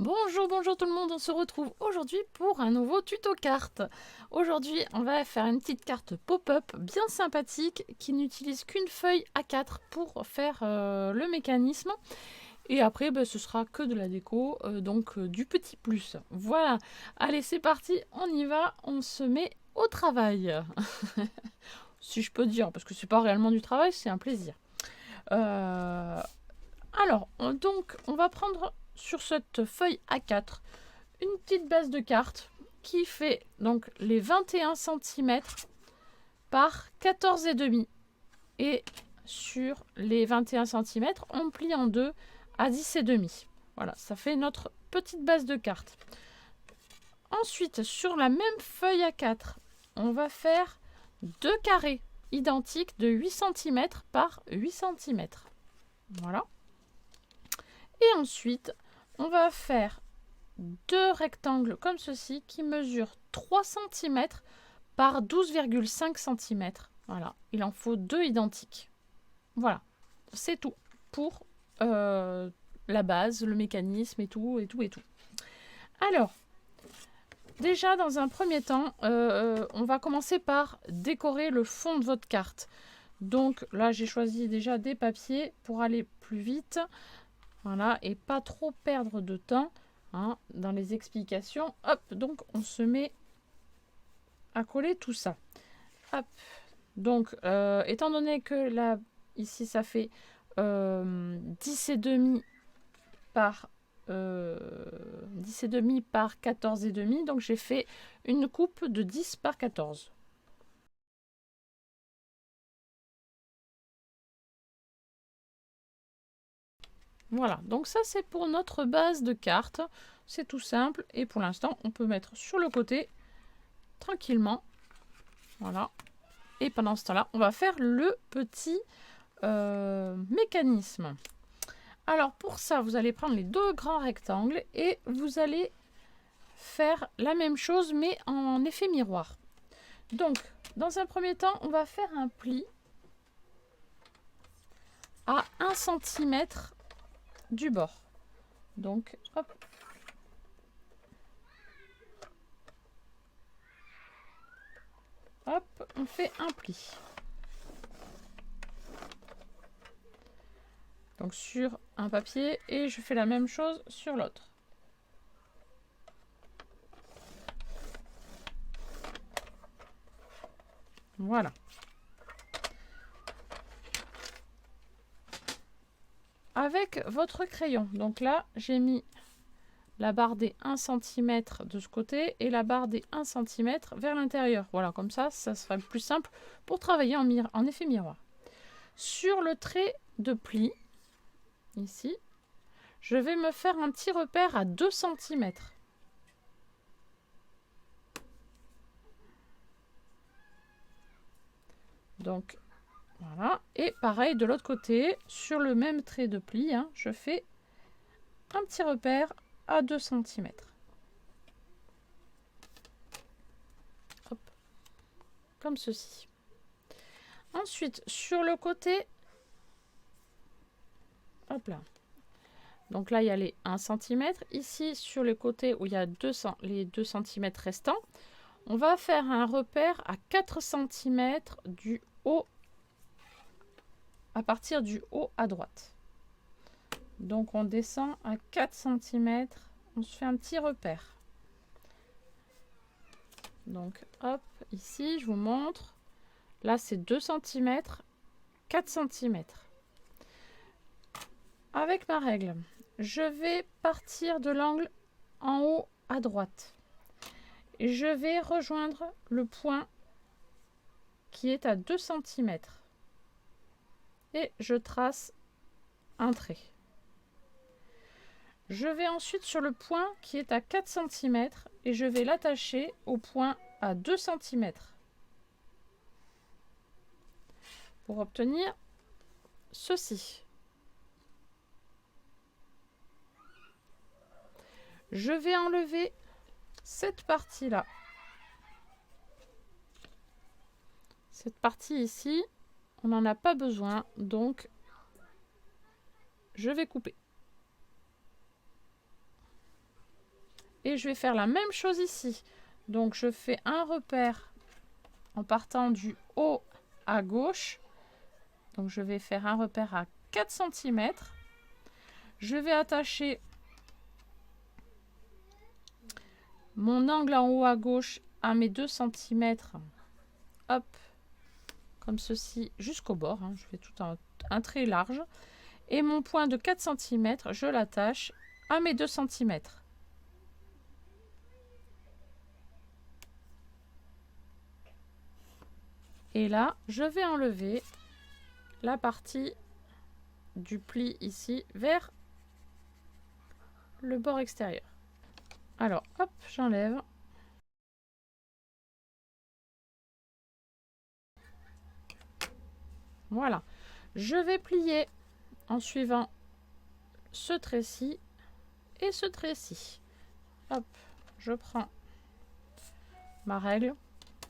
Bonjour, bonjour tout le monde, on se retrouve aujourd'hui pour un nouveau tuto carte. Aujourd'hui, on va faire une petite carte pop-up bien sympathique qui n'utilise qu'une feuille A4 pour faire le mécanisme. Et après, ce sera que de la déco, donc du petit plus. Voilà, allez c'est parti, on y va, on se met au travail. Si je peux dire, parce que c'est pas réellement du travail, c'est un plaisir. Alors, donc, on va prendre sur cette feuille A4 une petite base de cartes qui fait donc les 21 cm par 14,5. Et sur les 21 cm, on plie en deux à 10,5. Voilà, ça fait notre petite base de cartes. Ensuite, sur la même feuille A4, on va faire deux carrés identiques de 8 cm par 8 cm. Voilà. Et ensuite, on va faire deux rectangles comme ceci qui mesurent 3 cm par 12,5 cm. Voilà, il en faut deux identiques. Voilà, c'est tout pour la base, le mécanisme et tout, et tout, et tout. Alors, déjà dans un premier temps, on va commencer par décorer le fond de votre carte. Donc là, j'ai choisi déjà des papiers pour aller plus vite. Voilà, et pas trop perdre de temps dans les explications. Hop, donc on se met à coller tout ça. Hop. Donc, étant donné que là, ici, ça fait 10,5 par 10,5 par 14,5. Donc, j'ai fait une coupe de 10 par 14. Voilà, donc ça c'est pour notre base de carte. C'est tout simple et pour l'instant on peut mettre sur le côté tranquillement. Voilà. Et pendant ce temps-là, on va faire le petit mécanisme. Alors pour ça, vous allez prendre les deux grands rectangles et vous allez faire la même chose mais en effet miroir. Donc, dans un premier temps, on va faire un pli à 1 cm du bord. Donc, hop. Hop, on fait un pli. Donc sur un papier et je fais la même chose sur l'autre. Voilà. Avec votre crayon, donc là j'ai mis la barre des 1 cm de ce côté et la barre des 1 cm vers l'intérieur. Voilà, comme ça sera plus simple pour travailler en effet miroir. Sur le trait de pli, ici, je vais me faire un petit repère à 2 cm. Donc, voilà. Et pareil, de l'autre côté, sur le même trait de pli, je fais un petit repère à 2 cm. Hop. Comme ceci. Ensuite, sur le côté, hop là. Donc là, il y a les 1 cm. Ici, sur le côté où il y a les 2 cm restants, on va faire un repère à 4 cm du haut, à partir du haut à droite. Donc on descend à 4 cm, on se fait un petit repère. Donc hop, ici, je vous montre. Là, c'est 2 cm, 4 cm. Avec ma règle, je vais partir de l'angle en haut à droite. Et je vais rejoindre le point qui est à 2 cm. Et je trace un trait. Je vais ensuite sur le point qui est à 4 cm et je vais l'attacher au point à 2 cm pour obtenir ceci. Je vais enlever cette partie-là. Cette partie ici, on n'en a pas besoin, donc je vais couper. Et je vais faire la même chose ici. Donc je fais un repère en partant du haut à gauche. Donc je vais faire un repère à 4 cm. Je vais attacher mon angle en haut à gauche à mes 2 cm. Hop, comme ceci, jusqu'au bord. Hein. Je fais tout un trait large. Et mon point de 4 cm, je l'attache à mes 2 cm. Et là, je vais enlever la partie du pli ici vers le bord extérieur. Alors, hop, j'enlève. Voilà. Je vais plier en suivant ce trait-ci et ce trait-ci. Hop, je prends ma règle.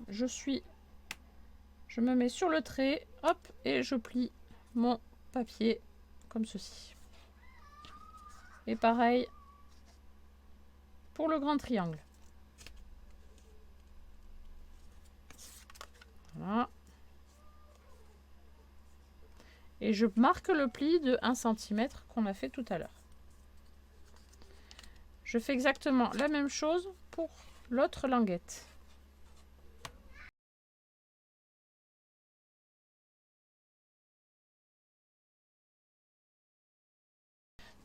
Je me mets sur le trait, hop, et je plie mon papier comme ceci. Et pareil pour le grand triangle. Voilà. Et je marque le pli de 1 cm qu'on a fait tout à l'heure. Je fais exactement la même chose pour l'autre languette.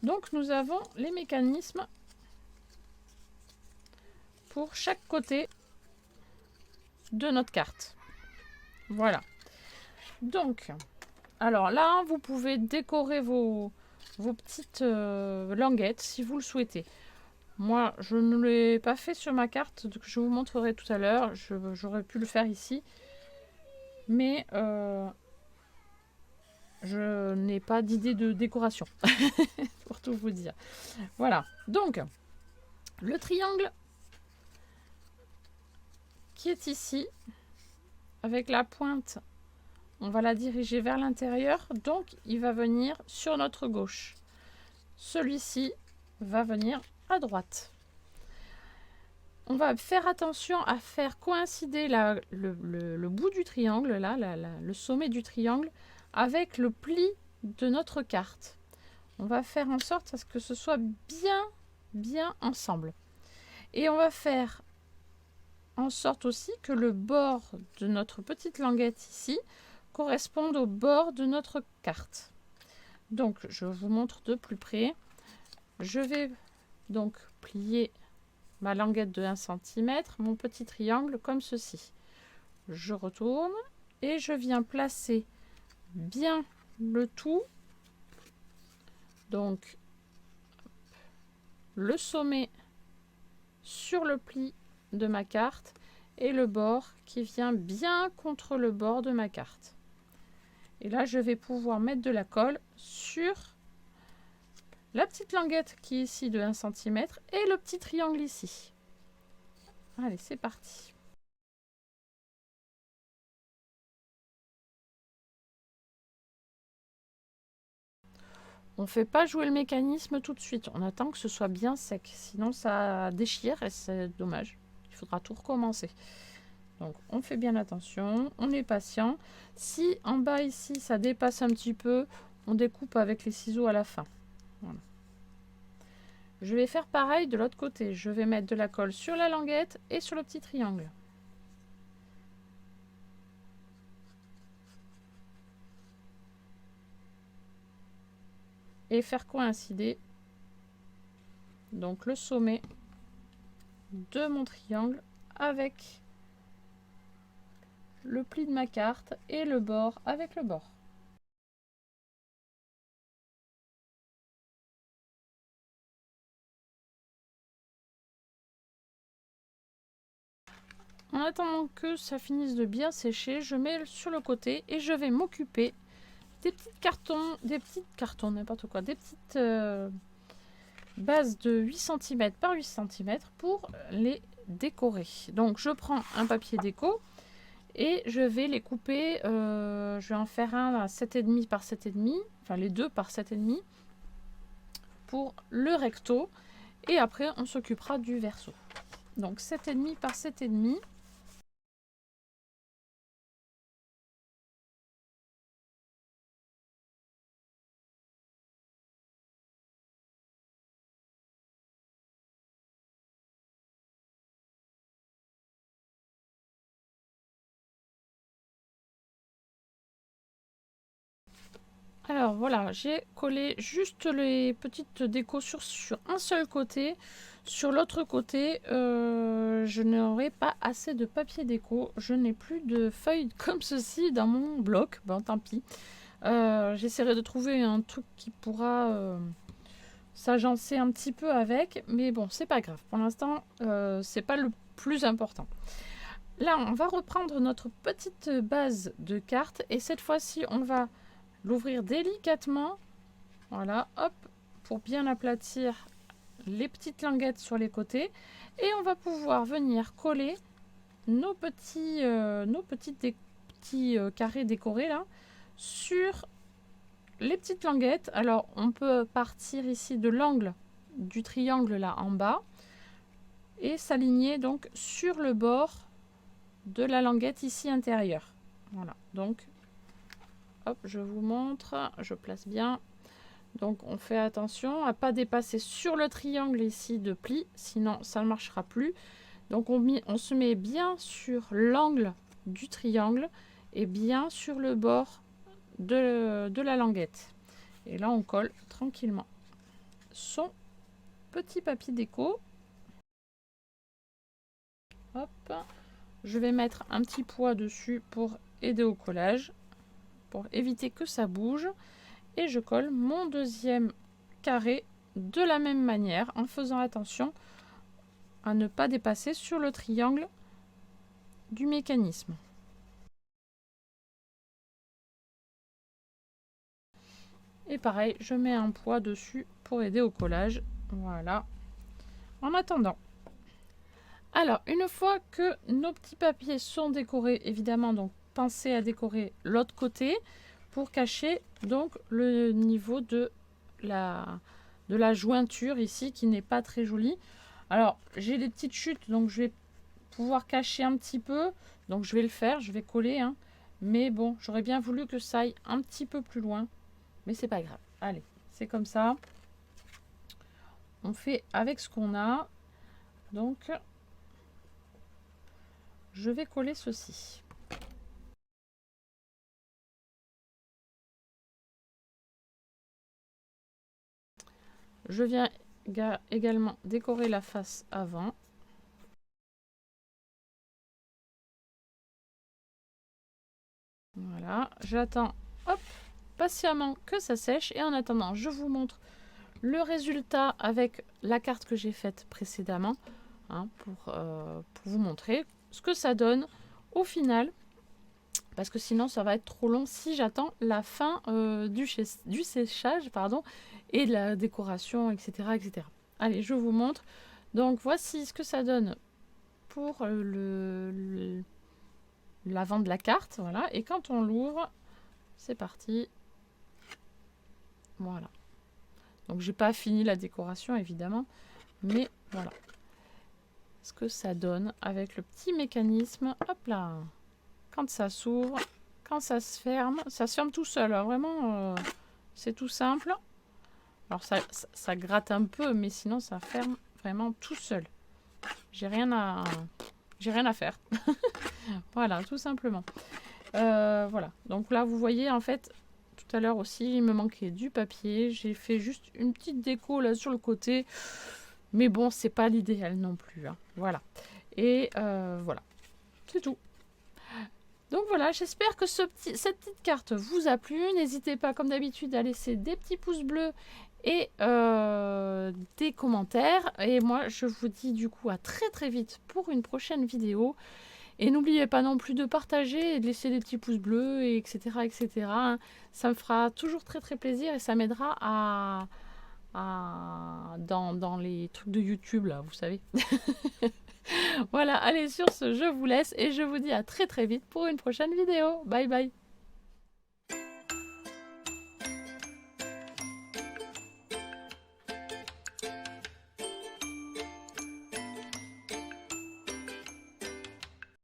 Donc nous avons les mécanismes pour chaque côté de notre carte. Voilà. Donc, alors là, vous pouvez décorer vos petites languettes si vous le souhaitez. Moi, je ne l'ai pas fait sur ma carte, que je vous montrerai tout à l'heure. J'aurais pu le faire ici. Mais je n'ai pas d'idée de décoration, pour tout vous dire. Voilà, donc, le triangle qui est ici, avec la pointe, on va la diriger vers l'intérieur, donc il va venir sur notre gauche. Celui-ci va venir à droite. On va faire attention à faire coïncider le bout du triangle, là, le sommet du triangle, avec le pli de notre carte. On va faire en sorte à ce que ce soit bien ensemble. Et on va faire en sorte aussi que le bord de notre petite languette ici corresponde au bord de notre carte. Donc, je vous montre de plus près. Je vais donc plier ma languette de 1 cm, mon petit triangle comme ceci. Je retourne et je viens placer bien le tout. Donc, le sommet sur le pli de ma carte et le bord qui vient bien contre le bord de ma carte. Et là, je vais pouvoir mettre de la colle sur la petite languette qui est ici de 1 cm et le petit triangle ici. Allez, c'est parti. On ne fait pas jouer le mécanisme tout de suite. On attend que ce soit bien sec. Sinon, ça déchire et c'est dommage. Il faudra tout recommencer. Donc, on fait bien attention. On est patient. Si en bas ici, ça dépasse un petit peu, on découpe avec les ciseaux à la fin. Voilà. Je vais faire pareil de l'autre côté. Je vais mettre de la colle sur la languette et sur le petit triangle. Et faire coïncider donc le sommet de mon triangle avec le pli de ma carte et le bord avec le bord. En attendant que ça finisse de bien sécher, je mets sur le côté et je vais m'occuper des petites cartons, n'importe quoi, des petites bases de 8 cm par 8 cm pour les décorer. Donc je prends un papier déco et je vais les couper, je vais en faire un à 7,5 par 7,5, enfin les deux par 7,5 pour le recto. Et après, on s'occupera du verso. Donc 7,5 par 7,5. Alors voilà, j'ai collé juste les petites décos sur un seul côté. Sur l'autre côté, je n'aurai pas assez de papier déco. Je n'ai plus de feuilles comme ceci dans mon bloc. Bon, tant pis. J'essaierai de trouver un truc qui pourra s'agencer un petit peu avec. Mais bon, c'est pas grave. Pour l'instant, c'est pas le plus important. Là, on va reprendre notre petite base de cartes. Et cette fois-ci, on va l'ouvrir délicatement, voilà, hop, pour bien aplatir les petites languettes sur les côtés. Et on va pouvoir venir coller nos petits carrés décorés là sur les petites languettes. Alors, on peut partir ici de l'angle du triangle là en bas et s'aligner donc sur le bord de la languette ici intérieure. Voilà, donc hop, je vous montre, je place bien. Donc on fait attention à ne pas dépasser sur le triangle ici de pli, sinon ça ne marchera plus. Donc on se met bien sur l'angle du triangle et bien sur le bord de la languette. Et là on colle tranquillement son petit papier déco. Hop, je vais mettre un petit poids dessus pour aider au collage, pour éviter que ça bouge. Et je colle mon deuxième carré de la même manière en faisant attention à ne pas dépasser sur le triangle du mécanisme. Et pareil, je mets un poids dessus pour aider au collage. Voilà. En attendant. Alors, une fois que nos petits papiers sont décorés, évidemment, donc pensez à décorer l'autre côté pour cacher donc le niveau de la jointure ici qui n'est pas très jolie. Alors, j'ai des petites chutes, donc je vais pouvoir cacher un petit peu. Donc, je vais le faire, je vais coller. Hein. Mais bon, j'aurais bien voulu que ça aille un petit peu plus loin. Mais c'est pas grave. Allez, c'est comme ça. On fait avec ce qu'on a. Donc, je vais coller ceci. Je viens également décorer la face avant. Voilà, j'attends patiemment que ça sèche et en attendant, je vous montre le résultat avec la carte que j'ai faite précédemment hein, pour vous montrer ce que ça donne au final. Parce que sinon, ça va être trop long si j'attends la fin du séchage et de la décoration, etc., etc. Allez, je vous montre. Donc, voici ce que ça donne pour l'avant de la carte. Voilà. Et quand on l'ouvre, c'est parti. Voilà. Donc, j'ai pas fini la décoration, évidemment. Mais voilà. Ce que ça donne avec le petit mécanisme. Hop là. Quand ça s'ouvre, quand ça se ferme tout seul. Alors vraiment, c'est tout simple. Alors ça gratte un peu, mais sinon ça ferme vraiment tout seul. J'ai rien à faire. Voilà, tout simplement. Voilà. Donc là, vous voyez, en fait, tout à l'heure aussi, il me manquait du papier. J'ai fait juste une petite déco là sur le côté. Mais bon, c'est pas l'idéal non plus. Hein. Voilà. Et voilà. C'est tout. Donc voilà, j'espère que cette petite carte vous a plu. N'hésitez pas, comme d'habitude, à laisser des petits pouces bleus et des commentaires. Et moi, je vous dis du coup à très très vite pour une prochaine vidéo. Et n'oubliez pas non plus de partager et de laisser des petits pouces bleus, et etc. etc. Ça me fera toujours très très plaisir et ça m'aidera dans les trucs de YouTube, là, vous savez. Voilà, allez, sur ce, je vous laisse et je vous dis à très très vite pour une prochaine vidéo. Bye bye.